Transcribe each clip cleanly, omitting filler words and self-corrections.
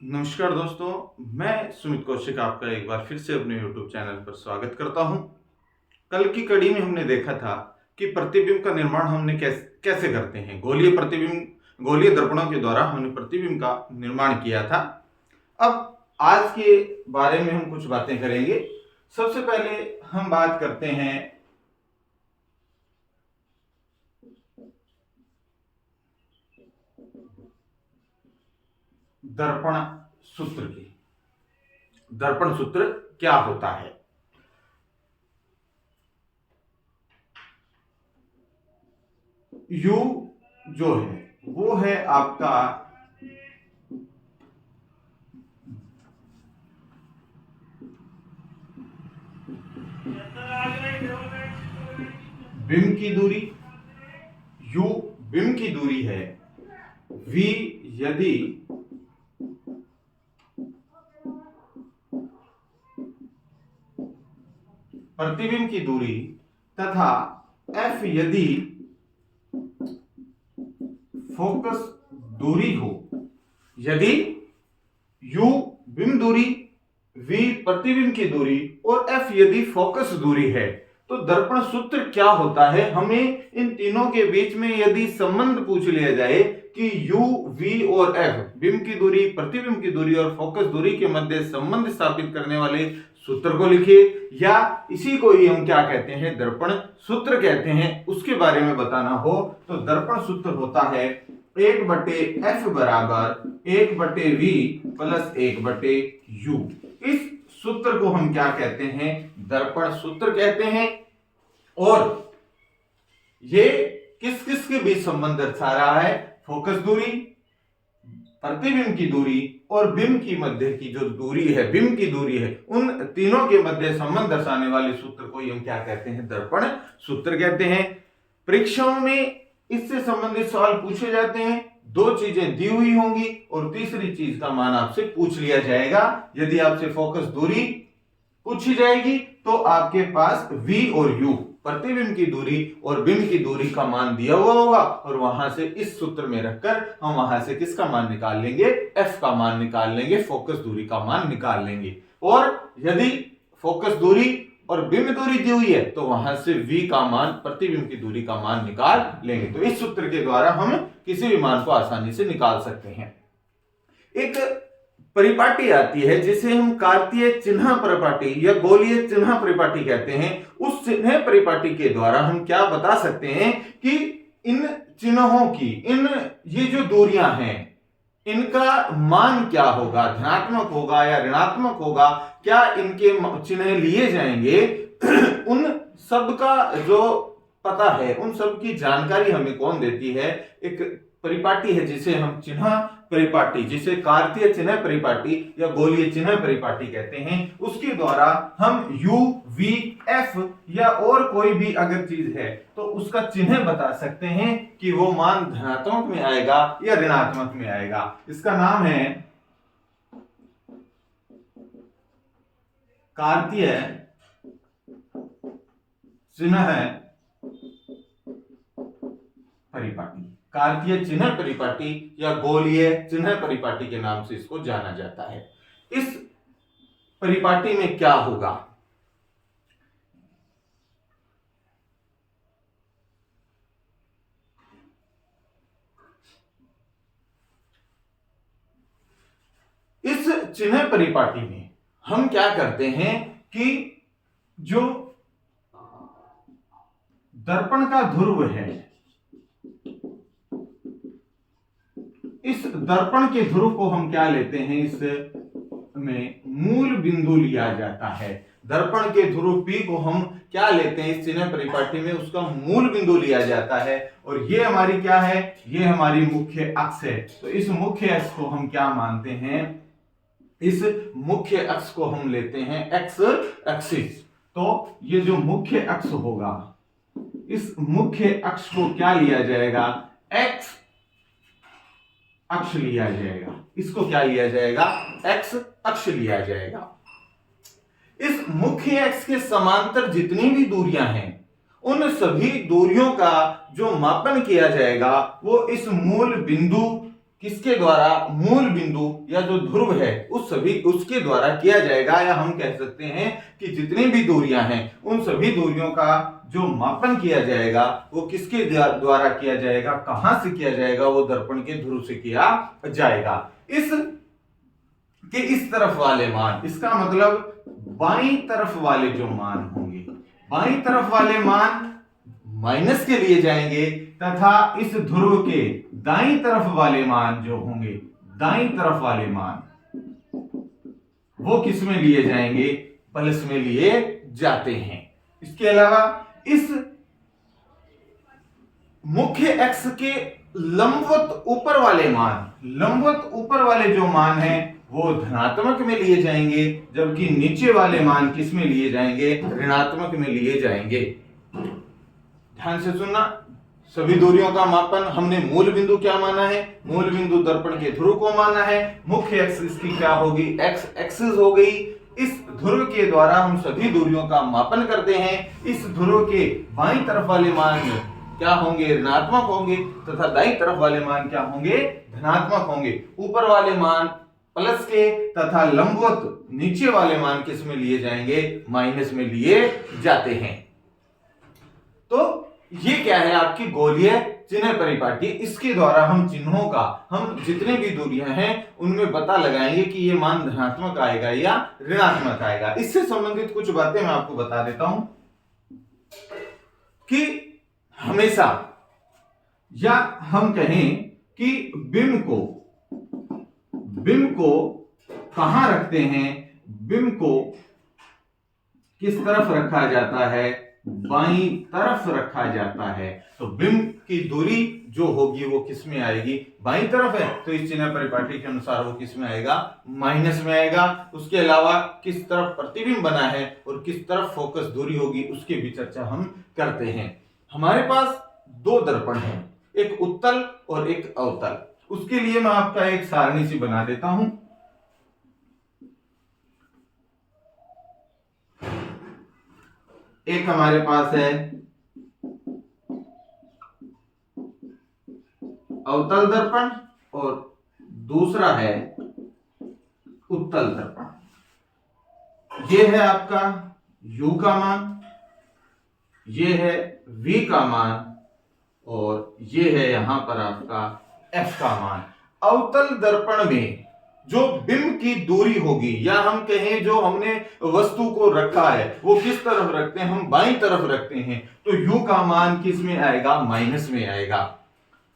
नमस्कार दोस्तों, मैं सुमित कौशिक आपका एक बार फिर से अपने YouTube चैनल पर स्वागत करता हूं। कल की कड़ी में हमने देखा था कि प्रतिबिंब का निर्माण हमने कैसे करते हैं। गोलीय दर्पणों के द्वारा हमने प्रतिबिंब का निर्माण किया था। अब आज के बारे में हम कुछ बातें करेंगे। सबसे पहले हम बात करते हैं दर्पण सूत्र की। दर्पण सूत्र क्या होता है? U जो है वो है आपका बिंब की दूरी। U बिंब की दूरी है। V यदि प्रतिबिंब की दूरी तथा F यदि फोकस दूरी हो। यदि U बिंब दूरी, V प्रतिबिंब की दूरी और F यदि फोकस दूरी है तो दर्पण सूत्र क्या होता है। हमें इन तीनों के बीच में यदि संबंध पूछ लिया जाए कि U, V और F बिंब की दूरी, प्रतिबिंब की दूरी और फोकस दूरी के मध्य संबंध स्थापित करने वाले सूत्र को लिखिए, या इसी को ही हम क्या कहते हैं, दर्पण सूत्र कहते हैं, उसके बारे में बताना हो तो दर्पण सूत्र होता है 1/F बराबर 1/V प्लस 1/U। इस सूत्र को हम क्या कहते हैं, दर्पण सूत्र कहते हैं। और ये किस किस के बीच संबंध दर्शा रहा है? फोकस दूरी, प्रतिबिंब की दूरी और बिंब की मध्य की जो दूरी है, बिंब की दूरी है, उन तीनों के मध्य संबंध दर्शाने वाले सूत्र को हम क्या कहते हैं, दर्पण सूत्र कहते हैं। परीक्षाओं में इससे संबंधित सवाल पूछे जाते हैं। दो चीजें दी हुई होंगी और तीसरी चीज का मान आपसे पूछ लिया जाएगा। यदि आपसे फोकस दूरी पूछी जाएगी तो आपके पास V और U, प्रतिबिंब की दूरी और बिंब की दूरी का मान दिया हुआ होगा और वहां से इस सूत्र में रखकर हम वहां से किसका मान निकाल लेंगे, F का मान निकाल लेंगे, फोकस दूरी का मान निकाल लेंगे। और यदि फोकस दूरी और बिंब दूरी दी हुई है तो वहां से V का मान, प्रतिबिंब की दूरी का मान निकाल लेंगे। तो इस सूत्र के द्वारा हम किसी भी मान को आसानी से निकाल सकते हैं। एक परिपाटी आती है जिसे हम कार्तीय चिन्ह परिपाटी या गोलीय चिन्ह परिपाटी कहते हैं। उस चिन्ह परिपाटी के द्वारा हम क्या बता सकते हैं कि इन चिन्हों की, ये जो दूरियां हैं, इनका मान क्या होगा, धनात्मक होगा या ऋणात्मक होगा, क्या इनके चिन्ह लिए जाएंगे, उन सब का जो पता है, उन सब की जानकारी हमें कौन देती है? एक परिपाटी है जिसे हम चिन्ह परिपाटी, जिसे कार्तीय चिन्ह परिपाटी या गोलीय चिन्ह परिपाटी कहते हैं, उसके द्वारा हम U, V, F या और कोई भी अगर चीज है तो उसका चिन्ह बता सकते हैं कि वो मान धनात्मक में आएगा या ऋणात्मक में आएगा। इसका नाम है कार्तीय चिन्ह परिपाटी। कार्तीय चिन्ह परिपाटी या गोलीय चिन्ह परिपाटी के नाम से इसको जाना जाता है। इस परिपाटी में क्या होगा? इस चिन्ह परिपाटी में हम क्या करते हैं कि जो दर्पण का ध्रुव है, इस दर्पण के ध्रुव को हम क्या लेते हैं, इसमें मूल बिंदु लिया जाता है। दर्पण के ध्रुव P को हम क्या लेते हैं, इस चिन्ह परिपाटी में उसका मूल बिंदु लिया जाता है। और ये हमारी क्या है, ये हमारी मुख्य अक्ष है। तो इस मुख्य अक्ष को हम क्या मानते हैं, इस मुख्य अक्ष को हम लेते हैं एक्स एक्सिस। तो ये जो मुख्य अक्ष होगा, इस मुख्य अक्ष को क्या लिया जाएगा, एक्स अक्ष लिया जाएगा। इसको क्या लिया जाएगा, एक्स अक्ष लिया जाएगा। इस मुख्य अक्ष के समांतर जितनी भी दूरियां हैं, उन सभी दूरियों का जो मापन किया जाएगा वो इस मूल बिंदु किसके द्वारा, मूल बिंदु या जो ध्रुव है उसके द्वारा किया जाएगा, या हम कह सकते हैं कि जितनी भी दूरियां हैं उन सभी दूरियों का जो मापन किया जाएगा वो किसके द्वारा किया जाएगा, कहां से किया जाएगा, वो दर्पण के ध्रुव से किया जाएगा। इस तरफ वाले मान, इसका मतलब बाईं तरफ वाले जो मान होंगे, बाईं तरफ वाले मान माइनस के लिए जाएंगे, तथा इस ध्रुव के दाईं तरफ वाले मान जो होंगे, दाईं तरफ वाले मान वो किस में लिए जाएंगे, प्लस में लिए जाते हैं। इसके अलावा इस मुख्य एक्स के लंबवत ऊपर वाले मान, लंबवत ऊपर वाले जो मान हैं वो धनात्मक में लिए जाएंगे, जबकि नीचे वाले मान किस में लिए जाएंगे, ऋणात्मक में लिए जाएंगे। ध्यान से सुनना, सभी दूरियों का मापन हमने मूल बिंदु क्या माना है, मूल बिंदु दर्पण के ध्रुव को माना है, मुख्य एक्स इसकी क्या होगी, एक्स एक्सिस हो गई। इस ध्रुव के द्वारा हम सभी दूरियों का मापन करते हैं। इस ध्रुव के बाईं तरफ वाले मान क्या होंगे, ऋणात्मक होंगे, तथा दाईं तरफ वाले मान क्या होंगे, धनात्मक होंगे। ऊपर वाले मान प्लस के तथा लंबवत नीचे वाले मान किस में लिए जाएंगे, माइनस में लिए जाते हैं। तो ये क्या है, आपकी गोलीय चिन्ह परिपाटी। इसके द्वारा हम चिन्हों का, हम जितने भी दूरियां हैं उनमें पता लगाएंगे कि ये मान धनात्मक आएगा या ऋणात्मक आएगा। इससे संबंधित कुछ बातें मैं आपको बता देता हूं कि हमेशा, या हम कहें कि बिंब को कहां रखते हैं, बिंब को किस तरफ रखा जाता है, बाईं तरफ रखा जाता है। तो बिंब की दूरी जो होगी वो किस में आएगी, बाईं तरफ है, तो इस चिन्ह परिपाटी के अनुसार वो किस में आएगा, माइनस में आएगा। उसके अलावा किस तरफ प्रतिबिंब बना है और किस तरफ फोकस दूरी होगी उसकी भी चर्चा हम करते हैं। हमारे पास दो दर्पण हैं, एक उत्तल और एक अवतल। उसके लिए मैं आपका एक सारणी सी बना देता हूं। एक हमारे पास है अवतल दर्पण और दूसरा है उत्तल दर्पण। ये है आपका U का मान, ये है V का मान और ये है यहां पर आपका F का मान। अवतल दर्पण में जो बिंब की दूरी होगी, या हम कहें जो हमने वस्तु को रखा है वो किस तरफ रखते हैं, हम बाईं तरफ रखते हैं, तो U का मान किस में आएगा, माइनस में आएगा।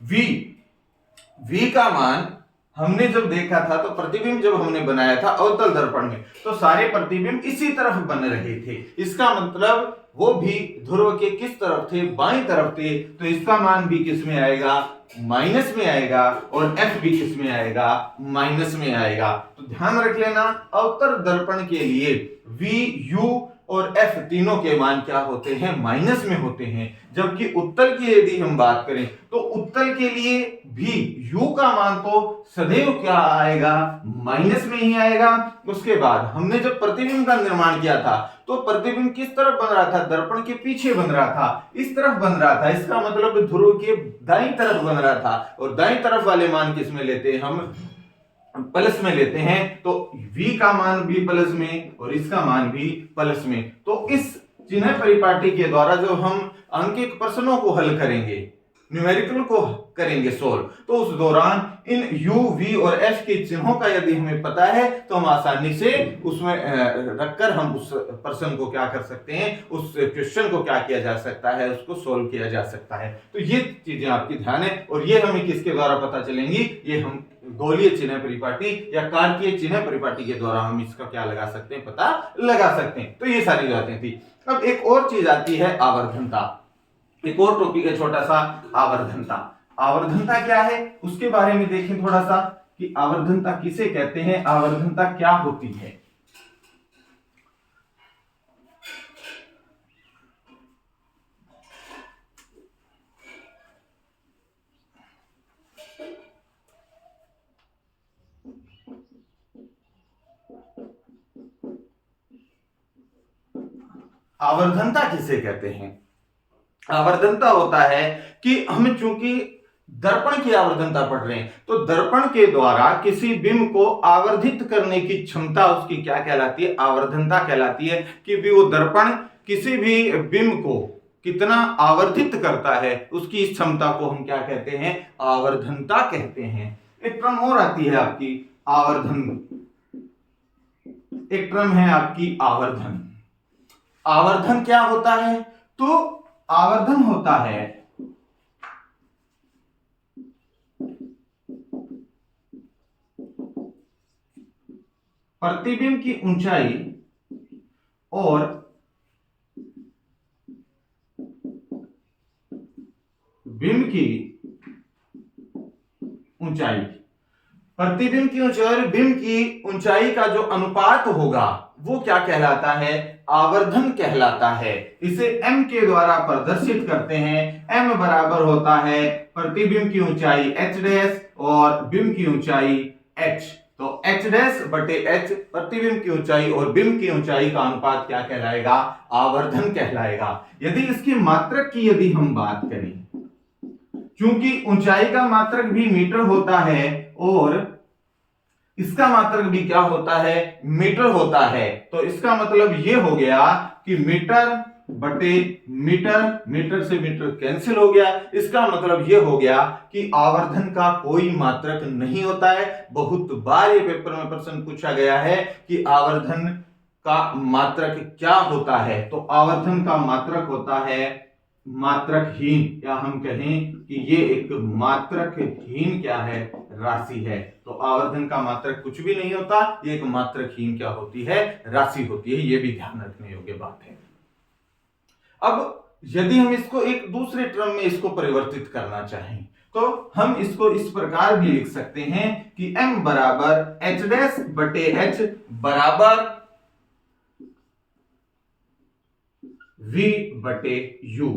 V का मान हमने जब देखा था, तो प्रतिबिंब जब हमने बनाया था अवतल दर्पण में, तो सारे प्रतिबिंब इसी तरफ बन रहे थे। इसका मतलब वो भी ध्रुव के किस तरफ थे, बाईं तरफ थे, तो इसका मान भी किस में आएगा, माइनस में आएगा, और F भी किस में आएगा, माइनस में आएगा। तो ध्यान रख लेना, अवतल दर्पण के लिए V, U और F तीनों के मान क्या होते हैं, माइनस में होते हैं। जबकि उत्तल की यदि हम बात करें तो उत्तल के लिए भी U का मान तो सदैव क्या आएगा, माइनस में ही आएगा। उसके बाद हमने जब प्रतिबिंब का निर्माण किया था तो प्रतिबिंब किस तरफ बन रहा था, दर्पण के पीछे बन रहा था, इस तरफ बन रहा था। इसका मतलब ध्रुव के दाईं तरफ बन रहा था, और दाईं तरफ वाले मान किस में लेते हैं, हम प्लस में लेते हैं। तो V का मान भी प्लस में और इसका मान भी प्लस में। तो इस चिन्ह परिपाटी के द्वारा जब हम अंकित प्रश्नों को हल करेंगे, न्यूमेरिकल को करेंगे सोल्व, तो उस दौरान इन U, V और F के चिन्हों का यदि हमें पता है तो हम आसानी से उसमें रखकर हम उस प्रश्न को क्या कर सकते हैं, उस क्वेश्चन को क्या किया जा सकता है, उसको सोल्व किया जा सकता है। तो ये चीजें आपकी ध्यान है, और ये हमें किसके द्वारा पता चलेंगी, ये हम गोलीय चिन्ह परिपाटी या कार्कीय चिन्ह परिपाटी के द्वारा हम इसका क्या लगा सकते हैं, पता लगा सकते हैं। तो ये सारी बातें थी। अब एक और चीज आती है आवर्धनता। एक और टॉपिक है छोटा सा, आवर्धनता। आवर्धनता क्या है उसके बारे में देखें थोड़ा सा, कि आवर्धनता किसे कहते हैं, आवर्धनता क्या होती है। आवर्धनता किसे कहते हैं, आवर्धनता होता है कि हम चूंकि दर्पण की आवर्धनता पढ़ रहे हैं। तो दर्पण के द्वारा किसी बिंब को आवर्धित करने की क्षमता उसकी क्या कहलाती है? आवर्धनता कहलाती है। कि भी वो दर्पण किसी भी बिंब को कितना आवर्धित करता है, उसकी इस क्षमता को हम क्या कहते हैं? आवर्धनता कहते हैं। एक टर्म और आती है आपकी आवर्धन, एक टर्म है आपकी आवर्धन। आवर्धन क्या होता है? तो आवर्धन होता है प्रतिबिंब की ऊंचाई और बिंब की ऊंचाई, प्रतिबिंब की ऊंचाई और बिंब की ऊंचाई का जो अनुपात होगा वो क्या कहलाता है? आवर्धन कहलाता है। इसे m के द्वारा प्रदर्शित करते हैं। m बराबर होता है प्रतिबिंब की ऊंचाई h डैश और बिंब की ऊंचाई h। तो h डैश बटे h प्रतिबिंब की ऊंचाई और बिंब की ऊंचाई का अनुपात क्या कहलाएगा? आवर्धन कहलाएगा। यदि इसकी मात्रक की यदि हम बात करें, क्योंकि ऊंचाई का मात्रक भी मीटर होता है और इसका मात्रक भी क्या होता है? मीटर होता है। तो इसका मतलब ये हो गया कि मीटर बटे मीटर, मीटर से मीटर कैंसिल हो गया। इसका मतलब ये हो गया कि आवर्धन का कोई मात्रक नहीं होता है। बहुत बार ये पेपर में प्रश्न पूछा गया है कि आवर्धन का मात्रक क्या होता है? तो आवर्धन का मात्रक होता है मात्रकहीन, या हम कहें कि ये एक मात्रकहीन क्या है? राशि है। तो आवर्धन का मात्रक कुछ भी नहीं होता, ये एक मात्रकहीन क्या होती है? राशि होती है। ये भी ध्यान रखने योग्य बात है। अब यदि हम इसको एक दूसरे टर्म में इसको परिवर्तित करना चाहें तो हम इसको इस प्रकार भी लिख सकते हैं कि m बराबर h डैश बटे h बराबर v बटे u,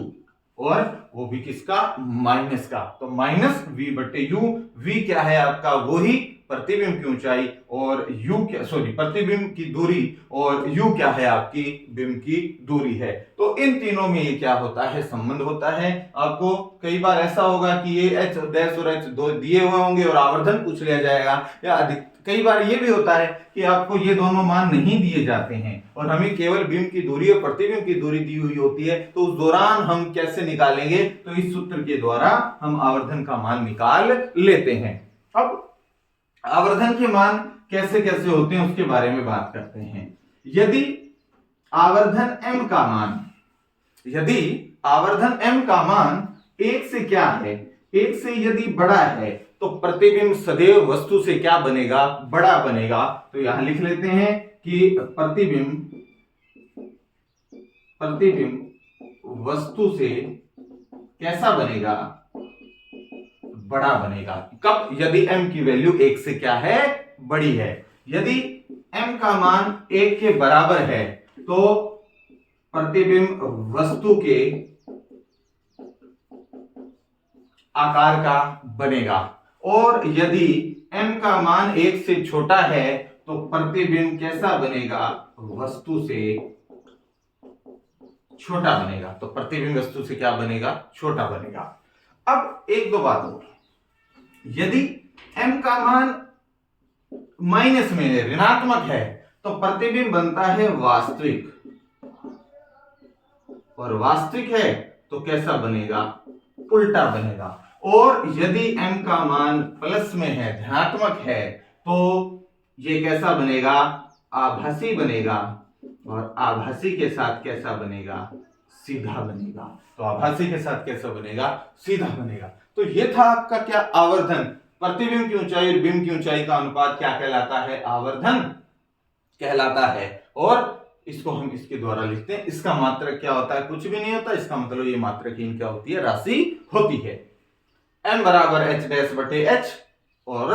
और वो भी किसका? माइनस का। तो माइनस v बटे u। v क्या है आपका? वही प्रतिबिंब की ऊंचाई और u क्या, सॉरी, प्रतिबिंब की दूरी, और u क्या है? आपकी बिंब की दूरी है। तो इन तीनों में ये क्या होता है? संबंध होता है। आपको कई बार ऐसा होगा कि ये h डैश और h दो दिए हुए होंगे और आवर्धन पूछ लिया जाएगा, या अधिक कई बार ये भी होता है कि आपको ये दोनों मान नहीं दिए जाते हैं और हमें केवल बिंब की दूरी और प्रतिबिंब की दूरी दी हुई होती है। तो उस दौरान हम कैसे निकालेंगे? तो इस सूत्र के द्वारा हम आवर्धन का मान निकाल लेते हैं। अब आवर्धन के मान कैसे कैसे होते हैं उसके बारे में बात करते हैं। यदि आवर्धन m का मान, यदि आवर्धन m का मान 1 से क्या है? 1 से यदि बड़ा है तो प्रतिबिंब सदैव वस्तु से क्या बनेगा? बड़ा बनेगा। तो यहां लिख लेते हैं कि प्रतिबिंब वस्तु से कैसा बनेगा? बड़ा बनेगा। कब? यदि m की वैल्यू 1 से क्या है? बड़ी है। यदि m का मान 1 के बराबर है तो प्रतिबिंब वस्तु के आकार का बनेगा, और यदि m का मान 1 से छोटा है तो प्रतिबिंब कैसा बनेगा? वस्तु से छोटा बनेगा। तो प्रतिबिंब वस्तु से क्या बनेगा? छोटा बनेगा। अब एक दो बात और, यदि m का मान माइनस में है, ऋणात्मक है, तो प्रतिबिंब बनता है वास्तविक, और वास्तविक है तो कैसा बनेगा? उल्टा बनेगा। और यदि m का मान प्लस में है, धनात्मक है, तो ये कैसा बनेगा? आभासी बनेगा, और आभासी के साथ कैसा बनेगा? सीधा बनेगा। तो आभासी के साथ कैसा बनेगा? सीधा बनेगा। तो ये था आपका क्या? आवर्धन। प्रतिबिंब की ऊंचाई और बिंब की ऊंचाई का अनुपात क्या कहलाता है? आवर्धन कहलाता है। और इसको हम इसके द्वारा लिखते हैं। इसका मात्रक क्या होता है? कुछ भी नहीं होता। इसका मतलब ये मात्रकीन क्या होती है? राशि होती है। m बराबर h डैश बटे h, और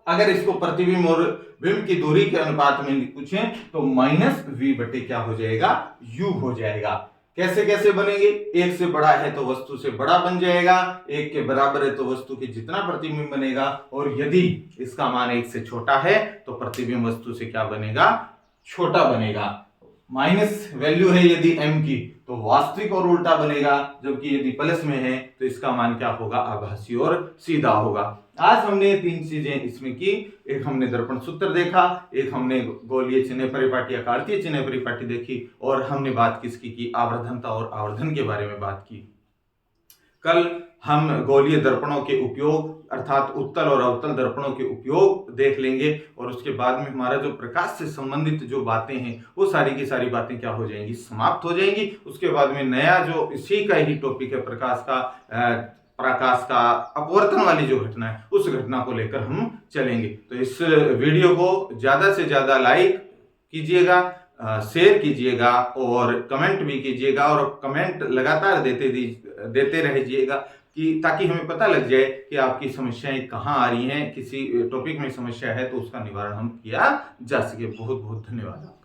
अगर इसको प्रतिबिंब और बिंब की दूरी के अनुपात में पूछें तो माइनस v बटे क्या हो जाएगा? u हो जाएगा। कैसे कैसे बनेंगे? 1 से बड़ा है तो वस्तु से बड़ा बन जाएगा, 1 के बराबर है तो वस्तु के जितना प्रतिबिंब बनेगा, और यदि इसका मान 1 से छोटा है तो प्रतिबिंब वस्तु से क्या बनेगा? छोटा बनेगा। माइनस वैल्यू है यदि m की तो वास्तविक और उल्टा बनेगा, जबकि यदि प्लस में है तो इसका मान क्या होगा, आभासी और सीधा होगा। आज हमने 3 चीजें इसमें की, एक हमने दर्पण सूत्र देखा, एक हमने गोलीय चिन्ह परिपाटी या कार्तीय चिन्ह परिपाटी देखी, और हमने बात किसकी की, आवर्धनता और आवर्धन के बारे में बात की। कल हम गोलीय दर्पणों के उपयोग अर्थात उत्तल और अवतल दर्पणों के उपयोग देख लेंगे, और उसके बाद में हमारा जो प्रकाश से संबंधित जो बातें हैं वो सारी की सारी बातें क्या हो जाएंगी, समाप्त हो जाएंगी। उसके बाद में नया जो इसी का ही टॉपिक है, प्रकाश का अपवर्तन वाली जो घटना है, उस घटना को लेकर हम चलेंगे। तो इस वीडियो को ज्यादा से ज्यादा लाइक कीजिएगा, शेयर कीजिएगा और कमेंट भी कीजिएगा, और कमेंट लगातार देते रहिएगा कि ताकि हमें पता लग जाए कि आपकी समस्याएं कहाँ आ रही हैं। किसी टॉपिक में समस्या है तो उसका निवारण हम किया जा सके। बहुत बहुत धन्यवाद।